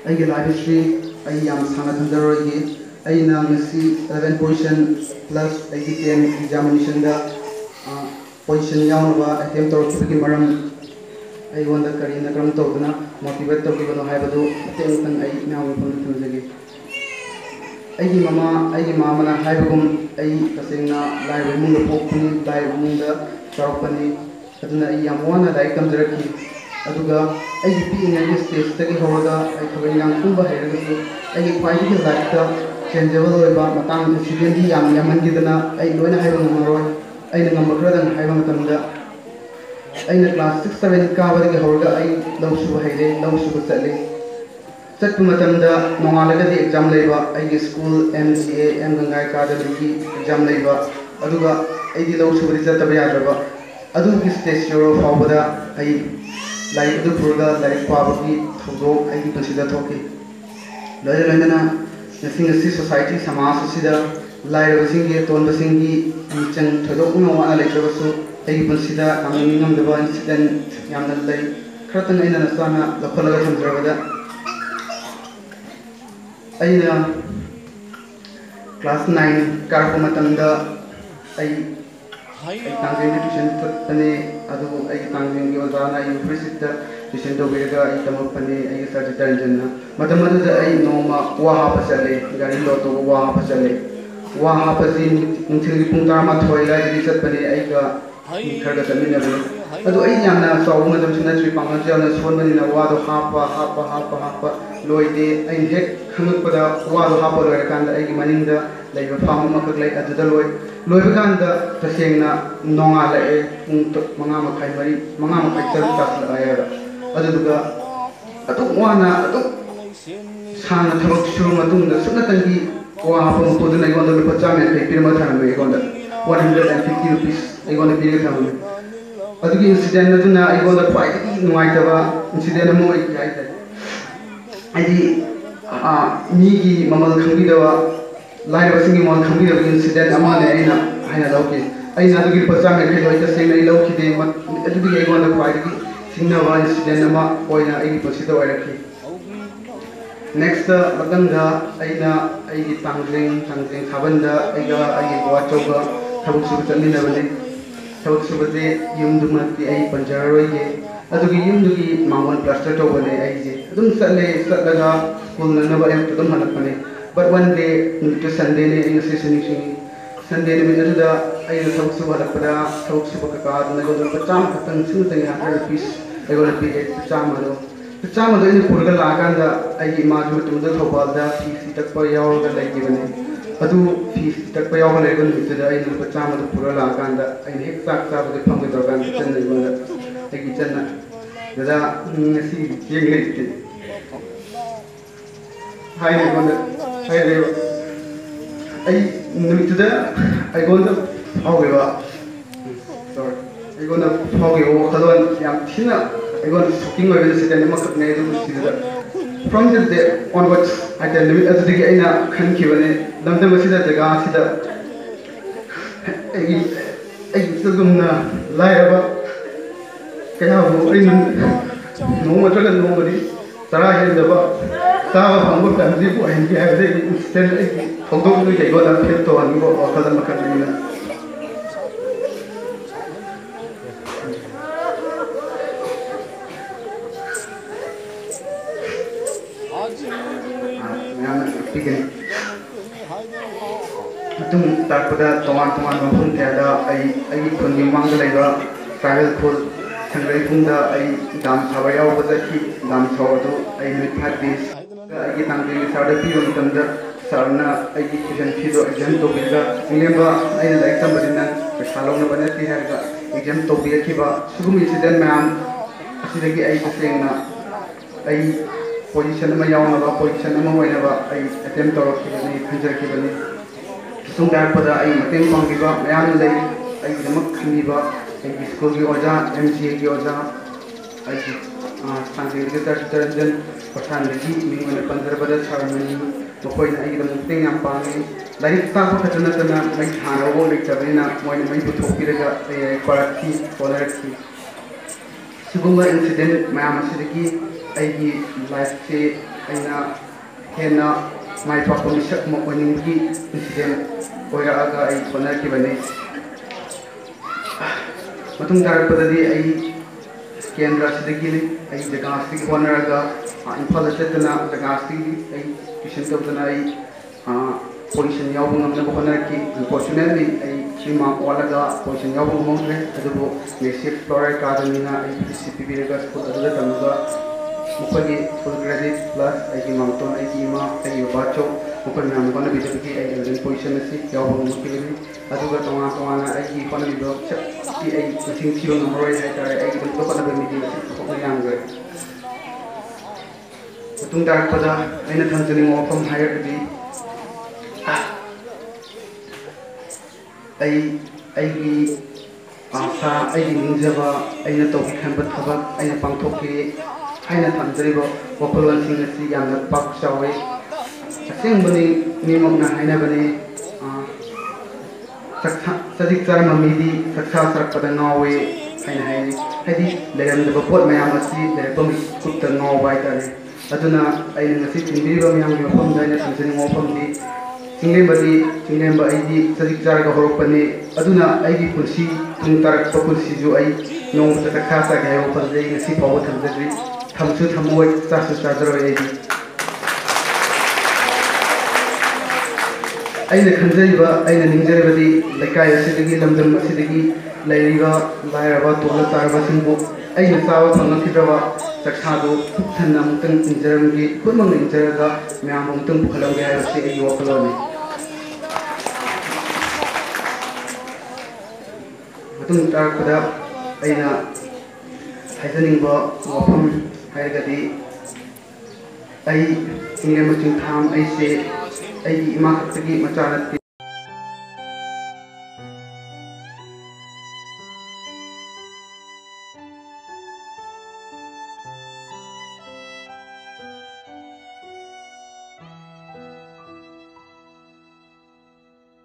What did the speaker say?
ꯑꯩꯒꯤ life history ꯑꯩ ꯌꯥꯝ ꯁꯥꯡꯅ ꯊꯝꯖꯔꯣꯏꯒꯦ ꯑꯩꯅ ꯉꯁꯤ 11 ꯄꯣꯖꯤꯁꯟ ꯄ꯭ꯂꯁ ꯑꯩꯒꯤ 10 ꯑꯦꯛꯖꯥꯃꯤꯅꯦꯁꯟꯗ ꯄꯣꯖꯤꯁꯟ ꯌꯥꯎꯅꯕ ꯑꯦꯇꯦꯝ ꯇꯧꯔꯛꯈꯤꯕꯒꯤ ꯃꯔꯝ ꯑꯩꯉꯣꯟꯗ ꯀꯔꯤꯅ ꯀꯔꯝ ꯇꯧꯗꯨꯅ ꯃꯣꯇꯤꯚꯦꯠ ꯇꯧꯈꯤꯕꯅꯣ ꯍꯥꯏꯕꯗꯨ ꯃꯇꯦꯡ ꯑꯩ ꯃꯌꯥꯝꯒꯤ ꯃꯐꯝꯗ ꯊꯝꯖꯒꯦ ꯑꯩꯒꯤ ꯃꯃꯥꯅ ꯍꯥꯏꯕꯒꯨꯝ ꯑꯩ ꯇꯁꯦꯡꯅ ꯂꯥꯏꯔꯕ ꯏꯃꯨꯡꯗ ꯄꯣꯛꯄꯅꯤ ꯂꯥꯏꯔꯕ ꯏꯃꯨꯡꯗ ꯆꯥꯎꯔꯛꯄꯅꯤ ꯑꯗꯨꯅ ꯑꯩ ꯌꯥꯝ ꯋꯥꯅ ꯂꯥꯏꯔꯤꯛ ꯇꯝꯖꯔꯛꯈꯤ ꯑꯗꯨꯒ ꯑꯩꯒꯤ ꯄꯤꯛꯏꯉꯩꯒꯤ ꯁ꯭ꯇꯦꯖꯇꯒꯤ ꯍꯧꯔꯒ ꯑꯩ ꯊꯕꯛ ꯏꯟꯈꯥꯡ ꯄꯨꯝꯕ ꯍꯩꯔꯒꯁꯨ ꯑꯩꯒꯤ ꯈ꯭ꯋꯥꯏꯗꯒꯤ ꯂꯥꯏꯐꯇ ꯆꯦꯟꯖꯦꯕꯜ ꯑꯣꯏꯕ ꯃꯇꯥꯡ ꯏꯟꯁꯤꯗꯦꯟꯗꯤ ꯌꯥꯝ ꯌꯥꯝꯃꯟꯈꯤꯗꯅ ꯑꯩ ꯂꯣꯏꯅ ꯍꯥꯏꯕ ꯉꯝꯃꯔꯣꯏ ꯑꯩꯅ ꯉꯝꯕ ꯈꯔꯗꯪ ꯍꯥꯏꯕ ꯃꯇꯝꯗ ꯑꯩꯅ ꯀ꯭ꯂꯥꯁ 6-7 ꯀꯥꯕꯗꯒꯤ ꯍꯧꯔꯒ ꯑꯩ ꯂꯧ ꯁꯨꯕ ꯍꯩꯔꯦ ꯂꯧ ꯁꯨꯕ ꯆꯠꯂꯤ ꯆꯠꯄ ꯃꯇꯝꯗ ꯅꯣꯡꯉꯥꯜꯂꯒꯗꯤ ꯑꯦꯛꯖꯥꯝ ꯂꯩꯕ ꯑꯩꯒꯤ ꯁ꯭ꯀꯨꯜ MCA M ꯒꯪꯒꯥ ꯑꯦꯀꯥꯗꯃꯤꯒꯤ ꯑꯦꯛꯖꯥꯝ ꯂꯩꯕ ꯑꯗꯨꯒ ꯑꯩꯗꯤ ꯂꯧ ꯁꯨꯕꯗꯤ ꯆꯠꯇꯕ ꯌꯥꯗ꯭ꯔꯕ ꯑꯗꯨꯒꯤ ꯁ꯭ꯇꯦꯖ ꯌꯧꯔꯕ ꯐꯥꯎꯕꯗ ꯑꯩ ꯂꯥꯏꯔꯤꯛ ꯑꯗꯨ ꯄꯨꯔꯒ ꯂꯥꯏꯔꯤꯛ ꯄꯥꯕꯒꯤ ꯊꯧꯗꯣꯛ ꯑꯩꯒꯤ ꯄꯨꯟꯁꯤꯗ ꯊꯣꯛꯈꯤ ꯂꯣꯏꯅꯅ ꯉꯁꯤ ꯁꯣꯁꯥꯏꯇꯤ ꯁꯃꯥꯖ ꯑꯁꯤꯗ ꯂꯥꯏꯔꯕꯁꯤꯡꯒꯤ ꯑꯇꯣꯟꯕꯁꯤꯡꯒꯤ ꯃꯤꯆꯪ ꯊꯣꯏꯗꯣꯛꯅ ꯋꯥꯅ ꯂꯩꯇ꯭ꯔꯕꯁꯨ ꯑꯩꯒꯤ ꯄꯨꯟꯁꯤꯗ ꯌꯥꯝꯅ ꯅꯤꯡꯉꯝꯗꯕ ꯏꯟꯁꯤꯗꯦꯟ ꯌꯥꯝꯅ ꯂꯩ ꯈꯔꯇꯪ ꯑꯩꯅ ꯅꯆꯥꯅ ꯂꯧꯈꯠꯂꯒ ꯊꯝꯖꯔꯕꯗ ꯑꯩꯅ ꯀ꯭ꯂꯥꯁ 9 ꯀꯥꯔꯛꯄ ꯃꯇꯝꯗ ꯑꯩ ꯇꯥꯡꯖꯦꯡꯗ ꯇ꯭ꯌꯨꯁꯟ ꯆꯠꯄꯅꯦ ꯑꯗꯨꯕꯨ ꯑꯩꯒꯤ ꯇꯥꯡꯖꯦꯡꯒꯤ ꯑꯣꯖꯥꯅ ꯑꯩ ꯐ꯭ꯔꯤꯁꯤꯠꯇ ꯇ꯭ꯌꯨꯁꯟ ꯇꯧꯕꯤꯔꯒ ꯑꯩ ꯇꯝꯃꯛꯄꯅꯦ ꯑꯩꯒꯤ ꯁꯥꯔ ꯆꯤꯇꯔꯟꯖꯟꯅ ꯃꯇꯝ ꯑꯗꯨꯗ ꯑꯩ ꯅꯣꯡꯃ ꯋꯥ ꯍꯥꯞꯄ ꯆꯠꯂꯦ ꯒꯥꯔꯤ ꯂꯣꯗ ꯇꯧꯕ ꯋꯥ ꯍꯥꯞꯄ ꯆꯠꯂꯦ ꯋꯥ ꯍꯥꯞꯄꯁꯤ ꯅꯨꯡꯊꯤꯜꯒꯤ ꯄꯨꯡ 11 ꯑꯗꯨꯋꯥꯏꯗꯒꯤ ꯆꯠꯄꯅꯦ ꯑꯩꯒ ꯃꯤ ꯈꯔꯒ ꯆꯠꯃꯤꯟꯅꯕꯅꯦ ꯑꯗꯨ ꯑꯩ ꯌꯥꯝꯅ ꯆꯥꯎꯕ ꯃꯇꯝꯁꯨ ꯅꯠꯇ꯭ꯔꯤ ꯄꯥꯡꯒꯜꯁꯨ ꯌꯥꯝꯅ ꯁꯣꯟꯕꯅꯤꯅ ꯋꯥꯗꯣ ꯍꯥꯞꯄ ꯂꯣꯏꯗꯦ ꯑꯩꯅ ꯍꯦꯛ ꯈꯪꯉꯛꯄꯗ ꯋꯥꯗꯣ ꯍꯥꯞꯄ ꯂꯣꯏꯔꯀꯥꯟꯗ ꯑꯩꯒꯤ ꯃꯅꯤꯡꯗ ꯂꯩꯕ ꯐꯥꯝ ꯑꯃꯈꯛ ꯂꯩ ꯑꯗꯨꯗ ꯂꯣꯏꯕ ꯀꯥꯟꯗ ꯇꯁꯦꯡꯅ ꯅꯣꯡꯉꯥꯜꯂꯛꯑꯦ ꯄꯨꯡ 5:30 ꯇꯔꯨꯛ ꯇꯥꯁꯜꯂꯛꯑꯦꯕ ꯑꯗꯨꯗꯨꯒ ꯑꯗꯨꯛ ꯋꯥꯅ ꯑꯗꯨꯛ ꯁꯥꯡꯅ ꯊꯕꯛ ꯁꯨꯔ ꯃꯇꯨꯡꯗ ꯁꯨꯞꯅꯇꯪꯒꯤ ꯋꯥ ꯍꯥꯞꯄ ꯃꯄꯨꯗꯨꯅ ꯑꯩꯉꯣꯟꯗ ꯂꯨꯄꯥ 150 ꯄꯤꯔꯝꯃꯒ ꯊꯝꯃꯦ ꯑꯩꯉꯣꯟꯗ 150 ꯔꯨꯄꯤꯁ ꯑꯩꯉꯣꯟꯗ ꯄꯤꯔꯒ ꯊꯝꯃꯦ ꯑꯗꯨꯒꯤ ꯏꯟꯁꯤꯗꯦꯟ ꯑꯗꯨꯅ ꯑꯩꯉꯣꯟꯗ ꯈ꯭ꯋꯥꯏꯗꯒꯤ ꯅꯨꯡꯉꯥꯏꯇꯕ ꯏꯟꯁꯤꯗꯦꯟ ꯑꯃ ꯑꯣꯏꯈꯤ ꯍꯥꯏꯇꯥꯔꯦ ꯍꯥꯏꯗꯤ ꯃꯤꯒꯤ ꯃꯃꯜ ꯈꯪꯕꯤꯗꯕ ꯂꯥꯏꯔꯕꯁꯤꯡꯒꯤ ꯃꯃꯜ ꯈꯪꯕꯤꯗꯕꯒꯤ ꯏꯟꯁꯤꯗꯦꯟ ꯑꯃꯅꯦ ꯑꯩꯅ ꯍꯥꯏꯅ ꯂꯧꯈꯤ ꯑꯩꯅ ꯑꯗꯨꯒꯤ ꯂꯨꯄꯥ 150 ꯂꯣꯏ ꯇꯁꯦꯡꯅ ꯑꯩ ꯂꯧꯈꯤꯗꯦ ꯑꯗꯨꯗꯒꯤ ꯑꯩꯉꯣꯟꯗ ꯈ꯭ꯋꯥꯏꯗꯒꯤ ꯁꯤꯡꯅꯕ ꯏꯟꯁꯤꯗꯦꯟ ꯑꯃ ꯑꯣꯏꯅ ꯑꯩꯒꯤ ꯄꯨꯟꯁꯤꯗ ꯑꯣꯏꯔꯛꯈꯤ ꯅꯦꯛꯁꯇ ꯃꯊꯪꯗ ꯑꯩꯅ ꯑꯩꯒꯤ ꯇꯥꯡꯖꯦꯡ ꯊꯥꯕꯜꯗ ꯑꯩꯒ ꯑꯩꯒꯤ ꯕꯥꯆꯧꯒ ꯊꯕꯛ ꯁꯨꯕ ꯆꯠꯃꯤꯟꯅꯕꯅꯤ ꯊꯕꯛ ꯁꯨꯕꯁꯦ ꯌꯨꯝꯗꯨꯃꯛꯇꯤ ꯑꯩ ꯄꯟꯖꯔꯔꯣꯏꯒꯦ ꯑꯗꯨꯒꯤ ꯌꯨꯝꯗꯨꯒꯤ ꯃꯥꯡꯒꯣꯟ ꯄ꯭ꯂꯥꯁꯇꯔ ꯇꯧꯕꯅꯦ ꯑꯩꯁꯦ ꯑꯗꯨꯝ ꯆꯠꯂꯒ ꯁ꯭ꯀꯨꯜ ꯅꯪꯅꯕ ꯑꯌꯨꯛꯇ ꯑꯗꯨꯝ ꯍꯜꯂꯛꯄꯅꯦ ꯕꯠ ꯋꯥꯟ ꯗꯦ ꯅꯨꯃꯤꯠꯇꯨ ꯁꯟꯗꯦꯅꯦ ꯑꯩ ꯉꯁꯤꯁꯨ ꯅꯤꯡꯁꯤꯡꯉꯤ ꯁꯟꯗꯦ ꯅꯨꯃꯤꯠ ꯑꯗꯨꯗ ꯑꯩꯅ ꯊꯕꯛ ꯁꯨꯕ ꯍꯜꯂꯛꯄꯗ ꯊꯕꯛ ꯁꯨꯕ ꯀꯀꯥ ꯑꯗꯨꯅ ꯑꯩꯉꯣꯟꯗ ꯂꯨꯄꯥ 100 ꯈꯛꯇꯪ ꯁꯤꯃꯇꯪ 100 ꯔꯨꯄꯤꯁ ꯑꯩꯉꯣꯟꯗ ꯄꯤꯔꯦ 100ꯗꯣ 100ꯗꯣ ꯑꯩꯅ ꯄꯨꯔꯒ ꯂꯥꯛꯑꯀꯥꯟꯗ ꯑꯩꯒꯤ ꯏꯃꯥꯁꯨ ꯃꯇꯨꯡꯗ ꯊꯧꯕꯥꯜꯗ ꯐꯤ ꯇꯛꯄ ꯌꯥꯎꯔꯒ ꯂꯩꯈꯤꯕꯅꯦ ꯑꯗꯨ ꯐꯤ ꯇꯛꯄ ꯌꯥꯎꯕ ꯂꯩꯕ ꯅꯨꯃꯤꯠꯇꯨꯗ ꯑꯩꯅ ꯂꯨꯄꯥ 100ꯗꯣ ꯄꯨꯔꯒ ꯂꯥꯛꯑꯀꯥꯟꯗ ꯑꯩꯅ ꯍꯦꯛ ꯆꯥꯛ ꯆꯥꯕꯗ ꯐꯝꯒꯦ ꯇꯧꯔꯀꯥꯟꯗ ꯏꯆꯟꯅ ꯑꯩꯉꯣꯟꯗ ꯑꯩꯒꯤ ꯏꯆꯟꯅ ꯗꯗꯥ ꯉꯁꯤ ꯆꯦꯡ ꯂꯩꯇꯦ ꯍꯥꯏꯅ ꯑꯩꯉꯣꯟꯗ ꯍꯥꯏꯔꯦꯕ ꯑꯩ ꯅꯨꯃꯤꯠꯇꯨꯗ ꯑꯩꯉꯣꯟꯗ ꯐꯥꯎꯈꯤꯕ ꯑꯩꯉꯣꯟꯗ ꯐꯥꯎꯈꯤꯕ ꯋꯥꯈꯜꯂꯣꯟ ꯌꯥꯝ ꯊꯤꯅ ꯑꯩꯉꯣꯟꯗ ꯁꯣꯛꯀꯤꯡ ꯑꯣꯏꯕ ꯏꯟꯁꯤꯗꯦꯟ ꯑꯃꯈꯛꯅꯦ ꯑꯗꯨꯕꯨ ꯁꯤꯗ ꯐ꯭ꯔꯣꯝ ꯗꯤꯁ ꯗꯦ ꯑꯣꯟꯋꯥꯔꯗꯁ ꯍꯥꯏꯇꯥꯔꯦ ꯅꯨꯃꯤꯠ ꯑꯗꯨꯗꯒꯤ ꯑꯩꯅ ꯈꯟꯈꯤꯕꯅꯦ ꯂꯝꯗꯝ ꯑꯁꯤꯗ ꯖꯒꯥ ꯑꯁꯤꯗ ꯑꯩꯒꯨꯝꯅ ꯂꯥꯏꯔꯕ ꯀꯌꯥꯕꯨ ꯑꯩꯅ ꯅꯣꯡꯃ ꯅꯠꯇ꯭ꯔꯒ ꯅꯣꯡꯃꯗꯤ ꯆꯔꯥ ꯍꯦꯟꯗꯕ ꯆꯥꯕ ꯐꯪꯕ ꯐꯦꯃꯤꯂꯤꯕꯨ ꯑꯣꯏꯍꯟꯒꯦ ꯍꯥꯏꯕꯗ ꯑꯩꯒꯤ ꯏꯟꯁꯤꯗꯦꯟ ꯑꯩꯒꯤ ꯊꯧꯗꯣꯛꯇꯨꯒꯤ ꯑꯩꯉꯣꯟꯗ ꯐꯤꯜ ꯇꯧꯍꯟꯕ ꯋꯥꯈꯜ ꯑꯃꯈꯛꯅꯤꯅ ꯃꯌꯥꯝꯅ ꯄꯤꯒꯅꯤ ꯃꯇꯨꯡ ꯇꯥꯔꯛꯄꯗ ꯇꯣꯉꯥꯟ ꯇꯣꯉꯥꯟꯕ ꯃꯐꯝ ꯀꯌꯥꯗ ꯑꯩꯒꯤ ꯈꯨꯟꯒꯤ ꯃꯃꯥꯡꯗ ꯂꯩꯕ ꯇ꯭ꯔꯥꯏꯕꯦꯜ ꯈꯨꯜ ꯁꯪꯒꯩꯄꯨꯡꯗ ꯑꯩ ꯗꯥꯝ ꯁꯥꯕ ꯌꯥꯎꯕ ꯆꯠꯈꯤ ꯗꯥꯝ ꯁꯥꯕ ꯑꯗꯨ ꯑꯩ ꯅꯨꯃꯤꯠ 5 ꯗꯦꯖ ꯑꯩꯒꯤ ꯇꯥꯡꯖꯦꯡꯒꯤ ꯁꯥꯔꯗ ꯄꯤꯕ ꯃꯇꯝꯗ ꯁꯥꯔꯅ ꯑꯩꯒꯤ ꯇ꯭ꯌꯨꯁꯟ ꯐꯤꯗꯣ ꯑꯦꯛꯖꯥꯝ ꯇꯧꯕꯤꯔꯒ ꯅꯤꯡꯂꯦꯝꯕ ꯑꯩꯅ ꯂꯥꯏꯔꯤꯛ ꯇꯝꯕꯅꯤꯅ ꯄꯩꯁꯥ ꯂꯧꯅꯕ ꯅꯠꯇꯦ ꯍꯥꯏꯔꯒ ꯑꯦꯛꯖꯥꯝ ꯇꯧꯕꯤꯔꯛꯈꯤꯕ ꯁꯤꯒꯨꯝꯕ ꯏꯟꯁꯤꯗꯦꯟ ꯃꯌꯥꯝ ꯑꯁꯤꯗꯒꯤ ꯑꯩ ꯇꯁꯦꯡꯅ ꯑꯩ ꯄꯣꯖꯤꯁꯟ ꯑꯃ ꯌꯥꯎꯅꯕ ꯄꯣꯖꯤꯁꯟ ꯑꯃ ꯑꯣꯏꯅꯕ ꯑꯩ ꯑꯦꯇꯦꯝ ꯇꯧꯔꯛꯈꯤꯕꯅꯤ ꯈꯟꯖꯔꯛꯈꯤꯕꯅꯤ ꯃꯇꯨꯡ ꯇꯥꯔꯛꯄꯗ ꯑꯩ ꯃꯇꯦꯡ ꯄꯥꯡꯕꯤꯕ ꯃꯌꯥꯝ ꯂꯩ ꯑꯩꯒꯤꯗꯃꯛ ꯈꯟꯕꯤꯕ ꯑꯩꯒꯤ ꯁ꯭ꯀꯨꯜꯒꯤ ꯑꯣꯖꯥ MCAꯒꯤ ꯑꯣꯖꯥ ꯑꯩꯒꯤ ꯇꯥꯡꯖꯦꯡꯗꯒꯤ ꯁꯥꯔ ꯆꯤꯇꯔꯟꯖꯟ ꯄ꯭ꯔꯁꯥꯟꯗꯒꯤ ꯃꯤꯡ ꯑꯣꯏꯅ ꯄꯟꯖꯔꯕꯗ ꯁꯥꯔ ꯃꯅꯤ ꯃꯈꯣꯏꯅ ꯑꯩꯒꯤꯗꯃꯛ ꯃꯇꯦꯡ ꯌꯥꯝ ꯄꯥꯡꯉꯤ ꯂꯥꯏꯔꯤꯛ ꯇꯥꯛꯄ ꯈꯛꯇ ꯅꯠꯇꯅ ꯃꯩ ꯊꯥꯅꯕ ꯂꯩꯇꯕꯅꯤꯅ ꯃꯣꯏꯅ ꯃꯩ ꯄꯨꯊꯣꯛꯄꯤꯔꯒ ꯑꯩ ꯂꯥꯏꯔꯤꯛ ꯄꯥꯔꯛꯈꯤ ꯍꯣꯠꯅꯔꯛꯈꯤ ꯁꯤꯒꯨꯝꯕ ꯏꯟꯁꯤꯗꯦꯟ ꯃꯌꯥꯝ ꯑꯁꯤꯗꯒꯤ ꯑꯩꯒꯤ ꯂꯥꯏꯐꯁꯦ ꯑꯩꯅ ꯍꯦꯟꯅ ꯃꯥꯏ ꯄꯥꯛꯄ ꯃꯤꯁꯛ ꯑꯃ ꯑꯣꯏꯅꯤꯡꯕꯒꯤ ꯏꯟꯁꯤꯗꯦꯟ ꯑꯣꯏꯔꯛꯑꯒ ꯑꯩ ꯍꯣꯠꯅꯈꯤꯕꯅꯤ ꯃꯇꯨꯡ ꯇꯥꯔꯛꯄꯗꯗꯤ ꯑꯩ ꯀꯦꯟꯗ꯭ꯔ ꯑꯁꯤꯗꯒꯤ ꯑꯩ ꯖꯒꯥ ꯑꯁꯤꯗꯒꯤ ꯍꯣꯠꯅꯔꯒ ꯏꯝꯐꯥꯜꯗ ꯆꯠꯇꯨꯅ ꯖꯒꯥ ꯑꯁꯤꯗꯒꯤ ꯑꯩ ꯇ꯭ꯌꯨꯁꯟ ꯇꯧꯗꯨꯅ ꯑꯩ ꯄꯣꯖꯤꯁꯟ ꯌꯥꯎꯕ ꯉꯝꯅꯕ ꯍꯣꯠꯅꯔꯛꯈꯤ ꯑꯟꯐꯣꯔꯆꯨꯅꯦꯠꯂꯤ ꯑꯩ 3 ꯃꯥꯔꯛ ꯋꯥꯠꯂꯒ ꯄꯣꯖꯤꯁꯟ ꯌꯥꯎꯕ ꯉꯝꯍꯧꯗ꯭ꯔꯦ ꯑꯗꯨꯕꯨ ꯅꯦꯛꯁ ꯐ꯭ꯂꯣꯔꯥꯏꯗ ꯑꯦꯀꯥꯗꯃꯤꯅ ꯑꯩ ꯄꯤꯁꯤ ꯄꯤꯕꯤꯔꯒ ꯁ꯭ꯀꯨꯜ ꯑꯗꯨꯗ ꯇꯝꯃꯒ ꯃꯈꯣꯏꯒꯤ ꯐꯨꯜ ꯀ꯭ꯔꯦꯗꯤꯠ ꯄ꯭ꯂꯁ ꯑꯩꯒꯤ ꯃꯥꯡꯇꯣꯟ ꯑꯩꯒꯤ ꯏꯃꯥ ꯑꯩꯒꯤ ꯕꯕꯥꯆꯧ ꯃꯈꯣꯏ ꯃꯌꯥꯝꯅ ꯍꯣꯠꯅꯕꯤꯗꯕꯒꯤ ꯑꯩ 11 ꯄꯣꯖꯤꯁꯟ ꯑꯁꯤ ꯌꯥꯎꯕ ꯉꯝꯈꯤꯕꯅꯤ ꯑꯗꯨꯒ ꯇꯣꯉꯥꯟ ꯇꯣꯉꯥꯟꯅ ꯑꯩꯒꯤ ꯍꯣꯠꯅꯔꯤꯕ ꯁꯛꯇꯤ ꯑꯩ ꯃꯁꯤꯡ ꯊꯤꯕ ꯉꯝꯃꯔꯣꯏ ꯍꯥꯏꯇꯥꯔꯦ ꯑꯩꯒꯤꯗꯃꯛꯇ ꯍꯣꯠꯅꯕ ꯃꯤꯗꯤ ꯃꯁꯤꯡ ꯊꯣꯛꯅ ꯌꯥꯝꯈ꯭ꯔꯦ ꯃꯇꯨꯡ ꯇꯥꯔꯛꯄꯗ ꯑꯩꯅ ꯊꯝꯖꯅꯤꯡꯕ ꯋꯥꯐꯝ ꯍꯥꯏꯔꯒꯗꯤ ꯑꯩꯒꯤ आशा निजब अगर तौकी खब थबक अगर पाथोके है थमजरीब वखलों पाक चावे असेंबनी मीमकना हाइनबने सजिक चरम मीदी सक्सा सरपद नावे है लेरमदब पोट मैम लेरपम खुद नाव हाइतारे अदुना चिंबीब मैम मफम थमजनी मफमदी चिंगलेंब सजिक चारग होरपने अदुना पुंसी तुम तारक पुंसीजु नोंम सक्सा चागे वफलजे ngasi फाव थमजरी थमसु थमोय चासु चाजरोय अगर खनजरीब अगर निजरबदी लेकाय असिदगी लमदम असिदगी लैरिबा लायरबा तोला चारबसिंबु अगर चाव फंगखिद्रब सक्सादो पुथन अमुतंग इंजरमगी खुदमंग इंजरगा मैम अमुतंग पुखलौगे हायबसे अगी वखलोने मतुंग तारकदा अइना हाइजनिंग वफम हायगदी इंगलेम चिंथाम अइसे इमा खक्तगी मचा नत्ते